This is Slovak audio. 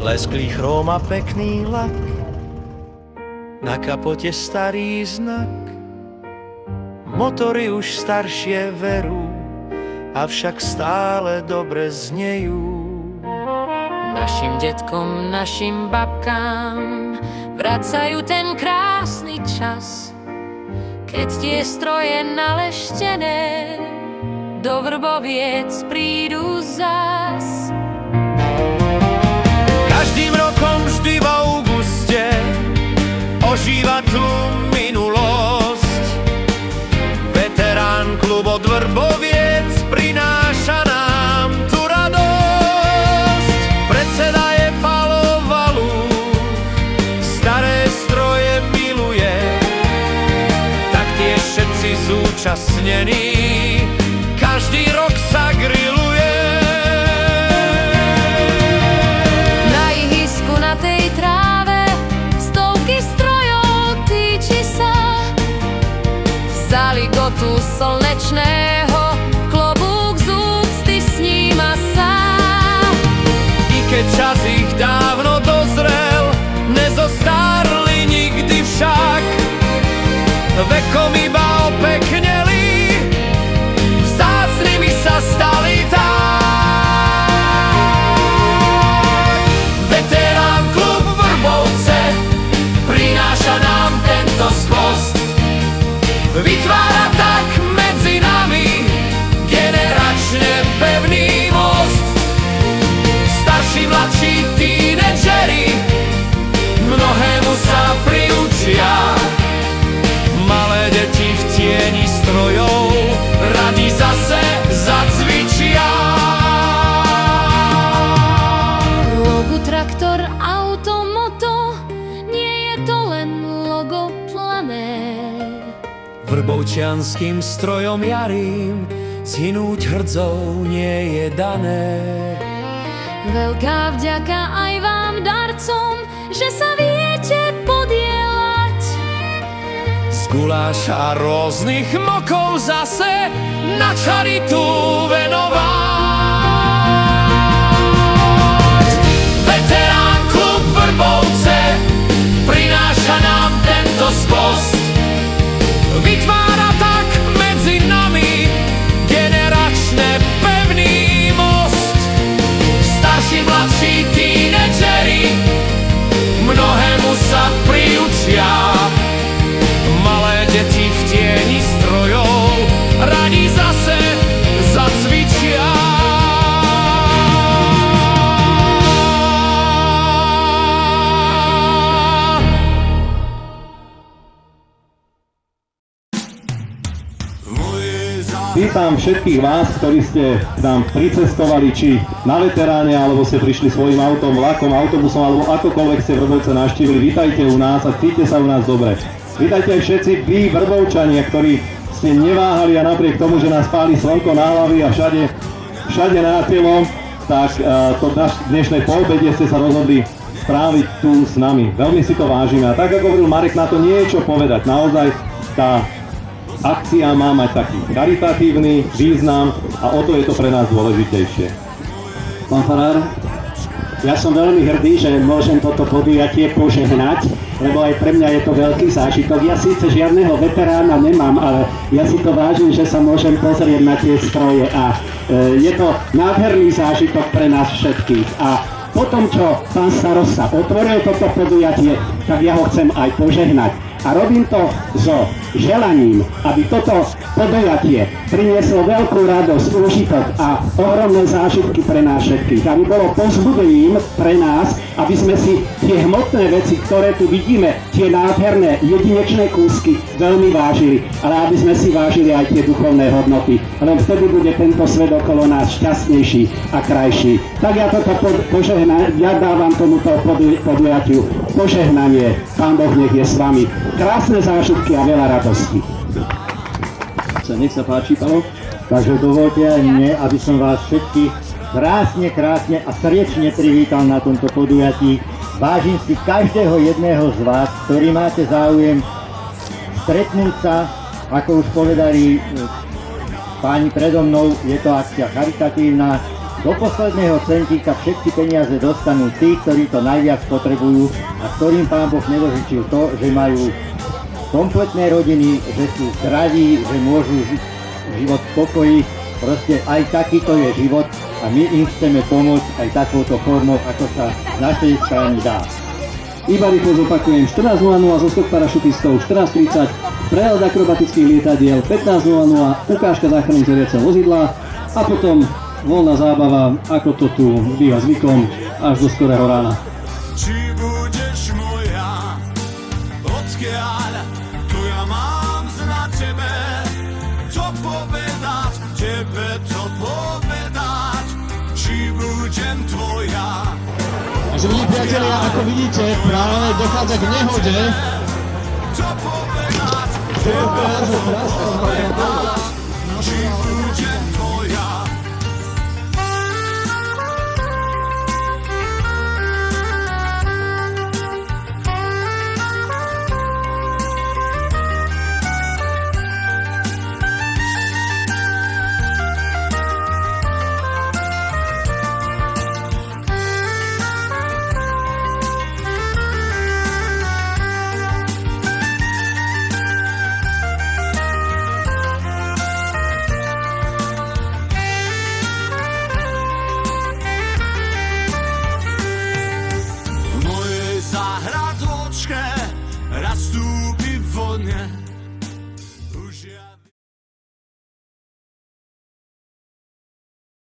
lesklý chróm a pekný lak, na kapote starý znak. Motory už staršie verú, avšak stále dobre znejú. Našim detkom, našim babkám vracajú ten krásny čas, keď tie stroje naleštené do Vrboviec prídu zas. Každým rokom vždy v auguste ožíva tu minulosť. Veterán klub od Vrboviec prináša nám tu radosť. Predseda je Palo Valúch, staré stroje miluje, taktiež všetci zúčastnení každý rok sa grilluje. Na ihrisku na tej tráve stovky strojov týči sa. Za ligotu slnečného klobúk z úcty sníma sa. I keď čas ich dávno dozrel, nezostárli nikdy však. Vekom iba opekneli, vzácnymi sa stali tak. Veterán klub Vrbovce prináša nám tento skvost, vytvára tak medzi nami generačne pevný most. Starší, mladší, tínedžeri mnohému sa priučia. Malé deti v tieni strojov radi zase zacvičia. Logo traktor, auto, moto, nie je to len logo Planet. Vrbovčianským strojom jarím zhynúť hrdzou nie je dané. Veľká vďaka aj vám, darcom, že sa viete podieľať. Z guláša rôznych mokov zase na charitu venovať. Veterán klub Vrbovce prináša nám tento skvost, vytvára tak medzi nami generačne pevný most. Starší, mladší, tínedžeri mnohému sa priučia. Malé deti v tieni strojov radi zase zacvičia. Vítam všetkých vás, ktorí ste k nám pricestovali, či na veteráne, alebo ste prišli svojím autom, vlakom, autobusom, alebo akokoľvek ste Vrbovce navštívili. Vítajte u nás a cítite sa u nás dobre. Vítajte aj všetci vy, Vrbovčania, ktorí ste neváhali a napriek tomu, že nás páli slnko na hlavy a všade na telo, tak to dnešnej poobede ste sa rozhodli stráviť tu s nami. Veľmi si to vážime a tak, ako hovoril Marek, na to niečo povedať. Naozaj tá akcia má mať taký charitatívny význam a o to je to pre nás dôležitejšie. Pán farár, ja som veľmi hrdý, že môžem toto podujatie požehnať, lebo aj pre mňa je to veľký zážitok. Ja síce žiadneho veterána nemám, ale ja si to vážim, že sa môžem pozrieť na tie stroje a je to nádherný zážitok pre nás všetkých. A potom, čo pán starosta otvoril toto podujatie, tak ja ho chcem aj požehnať. A robím to so želaním, aby toto podujatie prinieslo veľkú radosť, úžitok a ohromné zážitky pre nás všetkých. Aby bolo povzbudením pre nás, aby sme si tie hmotné veci, ktoré tu vidíme, tie nádherné, jedinečné kúsky veľmi vážili, ale aby sme si vážili aj tie duchovné hodnoty. Len vtedy bude tento svet okolo nás šťastnejší a krajší. Tak ja toto ja dávam tomuto podujatiu požehnanie. Pán Boh nech je s vami. Krásne zážitky a veľa radosti. Nech sa páči, Palo. Takže dovolte aj mne, aby som vás všetkých krásne a srdečne privítal na tomto podujatí. Vážim si každého jedného z vás, ktorý máte záujem stretnúť sa, ako už povedali páni predo mnou, je to akcia charitatívna. Do posledného centíka všetky peniaze dostanú tí, ktorí to najviac potrebujú a ktorým Pán Boh nedožičil to, že majú kompletné rodiny, že sú zdraví, že môžu žiť život v pokoji. Proste aj takýto je život a my im chceme pomôcť aj takouto formou, ako sa z našej strany dá. Iba rýchlo zopakujem, 14.00 zo skok parašutistov, 14.30 prehľad akrobatických lietadiel, 15.00 ukážka záchrany zoriaceho vozidla a potom voľná zábava, ako to tu býva zvykom, až do skorého rána. Či budeš moja, odkiaľ tu ja mám na tebe, čo povedať, tebe to povedať, či budem tvoja. Takže milí priatelia, ako vidíte, práve dochádza k nehode. Čo povedať, tebe to povedať, či budem tvoja.